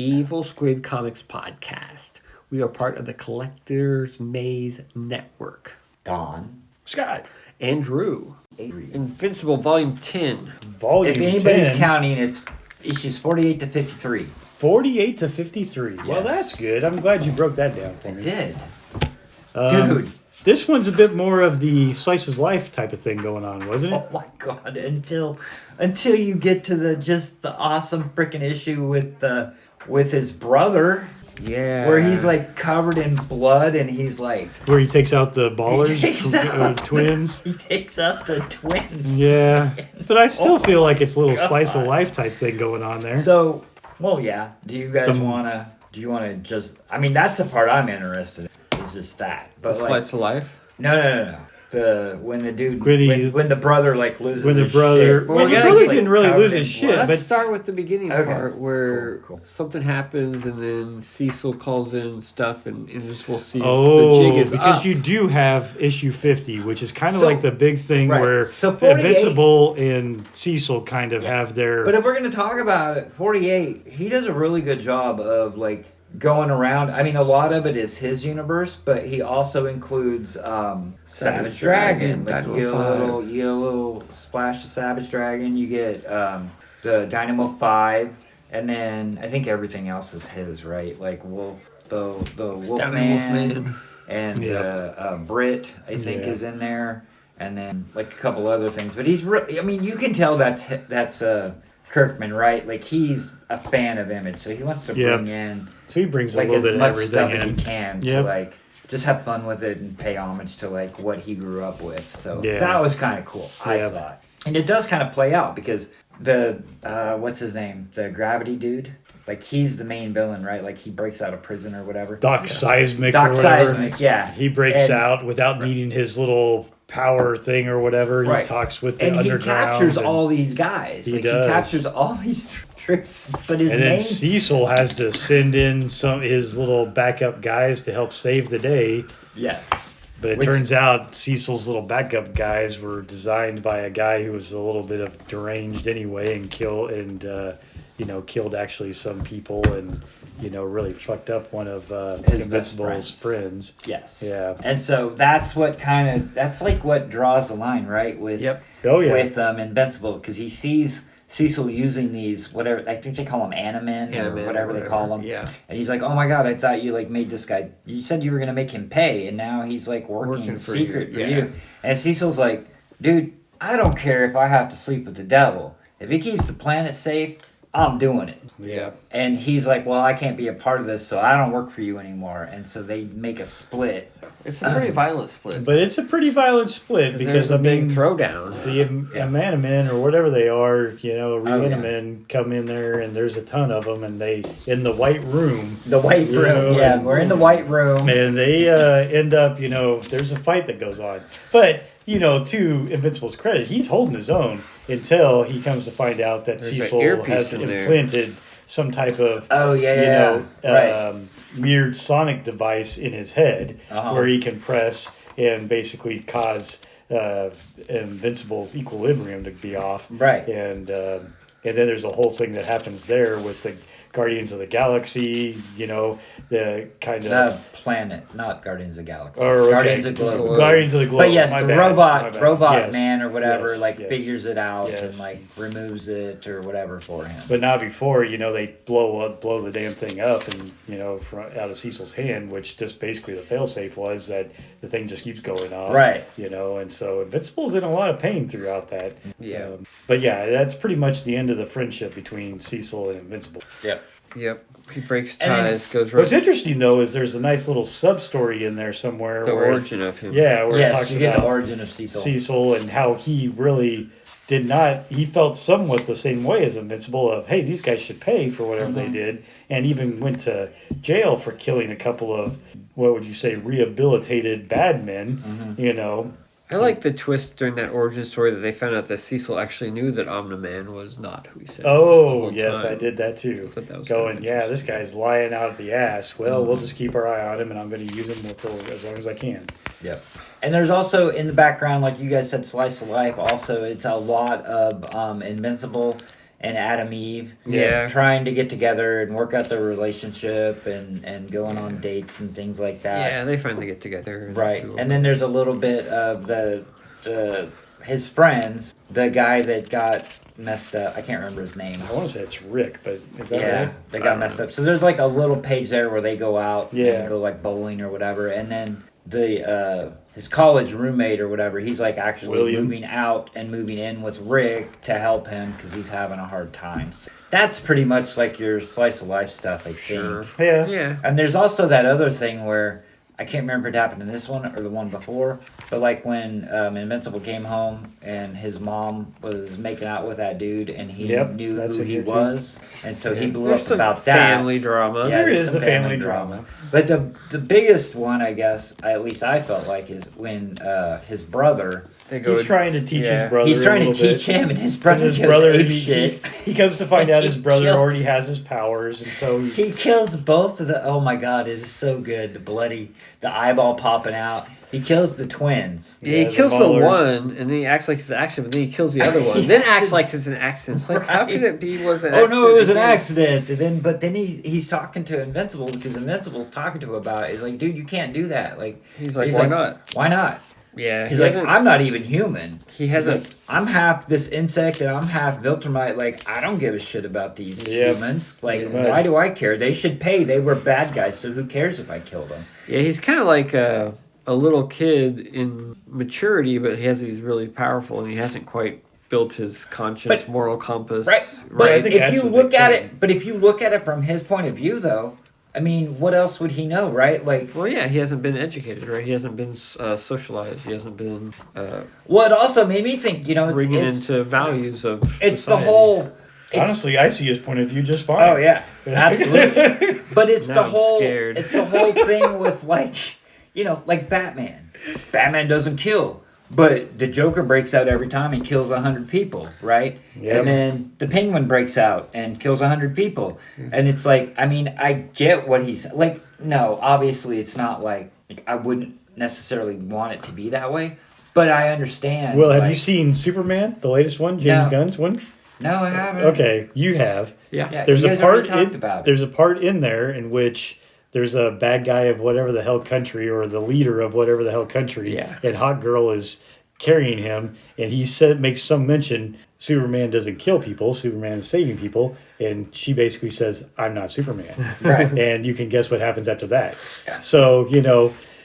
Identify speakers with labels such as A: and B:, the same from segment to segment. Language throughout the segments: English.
A: Evil Squid Comics podcast. We are part of the Collector's Maze Network.
B: Don.
C: Scott.
A: Andrew. Invincible Volume 10.
B: If anybody's counting, it's issues 48 to 53.
C: 48 to 53. Yes. Well, that's good. I'm glad you broke that down for me.
B: I did. Dude.
C: This one's a bit more of the slices of life type of thing going on, wasn't it?
B: Oh my god! Until you get to the awesome freaking issue with his brother.
A: Yeah.
B: Where he's like covered in blood and he's like...
C: Where he takes out the ballers, twins.
B: He takes out the twins.
C: Yeah. But I still feel like it's a little slice of life type thing going on there.
B: So, well, yeah. Do you guys want to just... I mean, that's the part I'm interested in. It's just that.
A: But the slice of life?
B: No. When the dude,
C: Gritty,
B: when the brother like loses
C: when the
B: his
C: brother,
B: shit.
C: well, the brother didn't really lose his shit.
A: Let's
C: but
A: start with the beginning part where something happens and then Cecil calls in stuff and Invincible sees the jig is
C: because
A: up.
C: you do have issue 50, which is kind of like the big thing where Invincible and Cecil kind of have their...
B: But if we're going to talk about it, 48, he does a really good job of like going around. I mean, a lot of it is his universe, but he also includes Savage Dragon. Like you get a little splash of Savage Dragon. You get the Dynamo 5, and then I think everything else is his, right? Like the Wolfman, and Brit, I think, is in there, and then like a couple other things. But he's I mean, you can tell that's Kirkman, right? Like he's a fan of Image, so he wants to bring in.
C: So he brings
B: like
C: a little bit
B: as
C: of
B: much
C: everything
B: stuff
C: in.
B: as he can to like just have fun with it and pay homage to like what he grew up with. So that was kind of cool, I thought. And it does kind of play out because the what's his name, the Gravity dude, like he's the main villain, right? Like he breaks out of prison or whatever.
C: Doc Seismic, He breaks out without needing his little power thing or whatever. He talks with the underground.
B: And he captures all these guys. He captures all these tricks. But then
C: Cecil has to send in his little backup guys to help save the day.
B: Yes.
C: But it turns out Cecil's little backup guys were designed by a guy who was a little bit of deranged anyway and killed actually some people and really fucked up one of Invincible's friends.
B: Yes.
C: Yeah.
B: And so that's what that's like what draws the line, right? With with Invincible, because he sees Cecil using these whatever, I think they call them Animen or whatever they call them.
A: Yeah.
B: And he's like, oh my god, I thought you like made this guy. You said you were gonna make him pay, and now he's like working secret for you. And Cecil's like, dude, I don't care if I have to sleep with the devil. If he keeps the planet safe, I'm doing it.
A: Yeah.
B: And he's like, well, I can't be a part of this, so I don't work for you anymore. And so they make a split.
A: It's a pretty violent split.
C: But it's a pretty violent split because
A: there's a big throwdown.
C: The Amanamen or whatever they are, Reanimen come in there and there's a ton of them and they in the White Room.
B: The White Room, we're in the White Room.
C: And they end up, there's a fight that goes on. But to Invincible's credit, he's holding his own until he comes to find out that Cecil has implanted some type of weird sonic device in his head where he can press and basically cause Invincible's equilibrium to be off.
B: Right.
C: And then there's a whole thing that happens there with the Guardians of the Galaxy, the kind of...
B: The planet, not Guardians of the Galaxy.
C: Guardians
B: of the Globe.
C: Guardians of the Globe.
B: But yes, the robot man or whatever,
C: yes.
B: figures it out and removes it or whatever for him.
C: But not before, they blow the damn thing up and, out of Cecil's hand, which just basically the failsafe was that the thing just keeps going off.
B: Right.
C: And so Invincible's in a lot of pain throughout that.
A: Yeah.
C: But yeah, that's pretty much the end of the friendship between Cecil and Invincible.
A: Yep. He breaks ties, goes
C: right. What's interesting, though, is there's a nice little sub-story in there somewhere.
A: The origin of him.
C: Yeah, where it talks about
B: the origin of
C: Cecil and how he really did not... He felt somewhat the same way as Invincible of, hey, these guys should pay for whatever they did, and even went to jail for killing a couple of, what would you say, rehabilitated bad men,
A: I like the twist during that origin story that they found out that Cecil actually knew that Omni-Man was not who he said.
C: Oh, yes, I did that too.
A: I thought that was
C: this guy's lying out of the ass. Well, we'll just keep our eye on him, and I'm going to use him for as long as I can.
B: Yep. And there's also in the background, like you guys said, Slice of Life. Also, it's a lot of Invincible and Adam Eve.
A: Yeah.
B: Trying to get together and work out their relationship and going on dates and things like that.
A: Yeah, they finally get together.
B: Right. And then there's a little bit of his friends, the guy that got messed up. I can't remember his name.
C: I want to say it's Rick, but is that right?
B: They got messed up. So there's like a little page there where they go out and go like bowling or whatever, and then his college roommate or whatever, he's like actually moving out and moving in with Rick to help him because he's having a hard time. So that's pretty much like your slice of life stuff, I think.
A: Sure.
C: Yeah.
B: And there's also that other thing where I can't remember if it happened in this one or the one before, but like when Invincible came home and his mom was making out with that dude and he knew who he was, and so he blew up about that.
A: Family drama.
B: Yeah,
C: there is the family drama.
B: But the biggest one, I guess, at least I felt like, is when his brother.
C: He's trying to teach his brother.
B: He's trying to teach him, and his brother
C: he comes to find out his brother already has his powers, and so
B: he kills both of the. Oh my God, it is so good. The eyeball popping out. He kills the twins.
A: Yeah, he kills the one, and then he acts like it's an accident, but then he kills the other one. Then acts like it's an accident. It's like, how could it be was an accident?
B: Oh, no, it was an accident. And then he's talking to Invincible because Invincible's talking to him about it. He's like, dude, you can't do that. Like,
A: he's like, why not?
B: Why not?
A: Yeah,
B: he's like, I'm not even human.
A: He hasn't.
B: Like, I'm half this insect and I'm half Viltrumite. Like, I don't give a shit about these humans. Like, why do I care? They should pay. They were bad guys, so who cares if I kill them?
A: Yeah, he's kind of like a little kid in maturity, but he's really powerful, and he hasn't quite built his conscience, moral compass.
B: Right. But if you look at it from his point of view, though, I mean, what else would he know, right? Like,
A: well, yeah, he hasn't been educated, right? He hasn't been socialized. He hasn't been.
B: Well, it also made me think,
A: bringing into values of.
B: It's
A: society.
B: the whole.
C: Honestly, I see his point of view just fine.
B: Oh yeah, absolutely. But it's
A: now
B: the whole.
A: Scared.
B: It's the whole thing with like Batman. Batman doesn't kill. But the Joker breaks out every time and kills 100 people, right? Yep. And then the Penguin breaks out and kills 100 people. And it's like, I mean, I get what he's... Like, no, obviously it's not like I wouldn't necessarily want it to be that way. But I understand.
C: Well, have you seen Superman, the latest one, James Gunn's one?
B: No, I haven't.
C: Okay, you have.
B: Yeah.
C: There's
B: a
C: part
B: about it.
C: There's a part in there in which... There's a bad guy of whatever the hell country or the leader of whatever the hell country.
A: Yeah.
C: And Hot Girl is carrying him. And he makes some mention, Superman doesn't kill people. Superman is saving people. And she basically says, I'm not Superman.
B: Right.
C: And you can guess what happens after that.
B: Yeah.
C: So,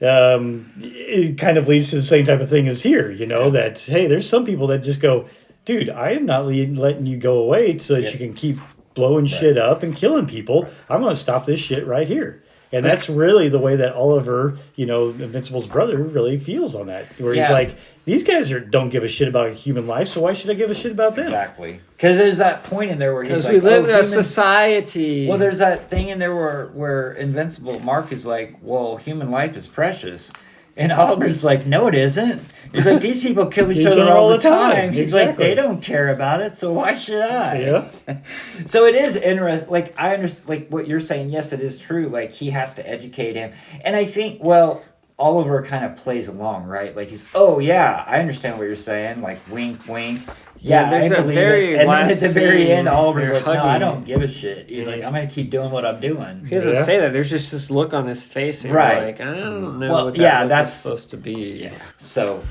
C: it kind of leads to the same type of thing as here, that, hey, there's some people that just go, dude, I am not letting you go away so that you can keep blowing shit up and killing people. I'm going to stop this shit right here. And that's really the way that Oliver, Invincible's brother, really feels on that. Where he's like, these guys don't give a shit about human life, so why should I give a shit about them?
B: Exactly. Because there's that point in there where he's like,
A: we live in a society.
B: Well, there's that thing in there where Invincible Mark is like, well, human life is precious. And Oliver's like, no, it isn't. He's like, these people kill each other all the time. He's like, they don't care about it, so why should I?
C: Yeah.
B: So it is interesting. Like, I understand, like, what you're saying. Yes, it is true. Like, he has to educate him. And I think, well, Oliver kind of plays along, right? Like, he's, oh, yeah, I understand what you're saying. Like, wink, wink. Yeah,
A: there's that very
B: and
A: last
B: then at the very end, Oliver's like,
A: hugging.
B: no, I don't give a shit. He's like, I'm going to keep doing what I'm doing.
A: He doesn't say that. There's just this look on his face. And
B: right.
A: You're like, I don't know what that's supposed to be.
B: Yeah. So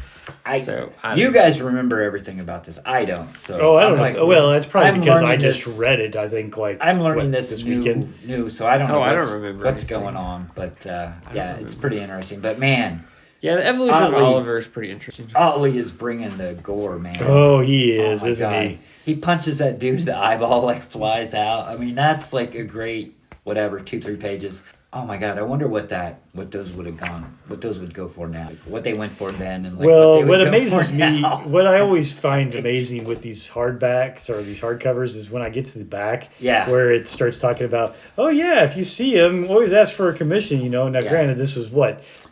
B: you guys remember everything about this. I don't. So
C: I don't know. Like, well, that's probably because I just
B: this,
C: read it. I think
B: I'm learning this
C: weekend.
B: New, so I don't know.
A: I don't remember
B: what's going on. But it's pretty interesting. But man.
A: Yeah, the evolution of Oliver is pretty interesting.
B: Ollie is bringing the gore, man.
C: Oh, he is, isn't he?
B: He punches that dude, the eyeball like flies out. I mean, that's like a great, 2-3 pages. Oh my God, I wonder what those would go for now. Like, what they went for then, and
C: what amazes me, what I always find amazing with these hardbacks or these hardcovers is when I get to the back, where it starts talking about, oh yeah, if you see him, always ask for a commission. Now, granted, this was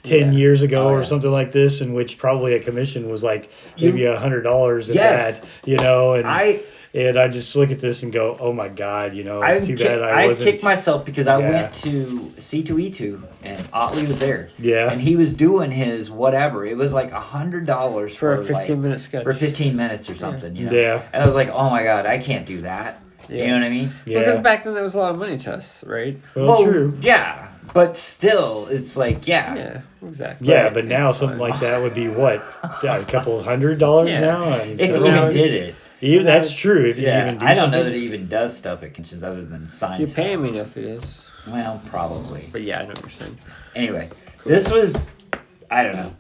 C: 10 years ago or something like this, in which probably a commission was like maybe $100 and that, and And I just look at this and go, oh my God, too bad I wasn't.
B: I kicked myself because I went to C2E2 and Otley was there.
C: Yeah.
B: And he was doing his whatever. It was like $100
A: for a 15-minute sketch.
B: For 15 minutes or something,
C: Yeah.
B: And I was like, oh my God, I can't do that.
A: Yeah.
B: You know what I mean?
C: Yeah.
A: Because back then there was a lot of money to us, right?
C: Well, true.
B: Yeah. But still, it's like,
A: Yeah, exactly.
C: Yeah, but now something like that would be what? A couple $100 now? And
B: if
C: so
B: he even did it.
C: That's true. If you even do
B: I don't know
C: something.
B: that he even does stuff at conventions other than sign
A: You
B: stuff.
A: pay him enough, it is.
B: Well, probably.
A: But yeah, I know what you're saying.
B: Anyway, this was, I don't know.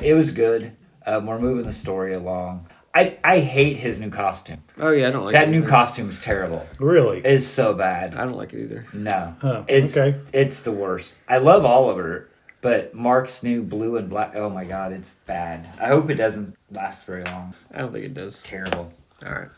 B: It was good. We're moving the story along. I hate his new costume.
A: Oh yeah, I don't like
B: that
A: it
B: new
A: either.
B: costume is terrible.
C: Really?
B: It's so bad.
A: I don't like it either.
B: No.
C: Huh,
B: it's the worst. I love Oliver, but Mark's new blue and black, oh my God, it's bad. I hope it doesn't last very long.
A: I don't think it does.
B: Terrible.
A: All right.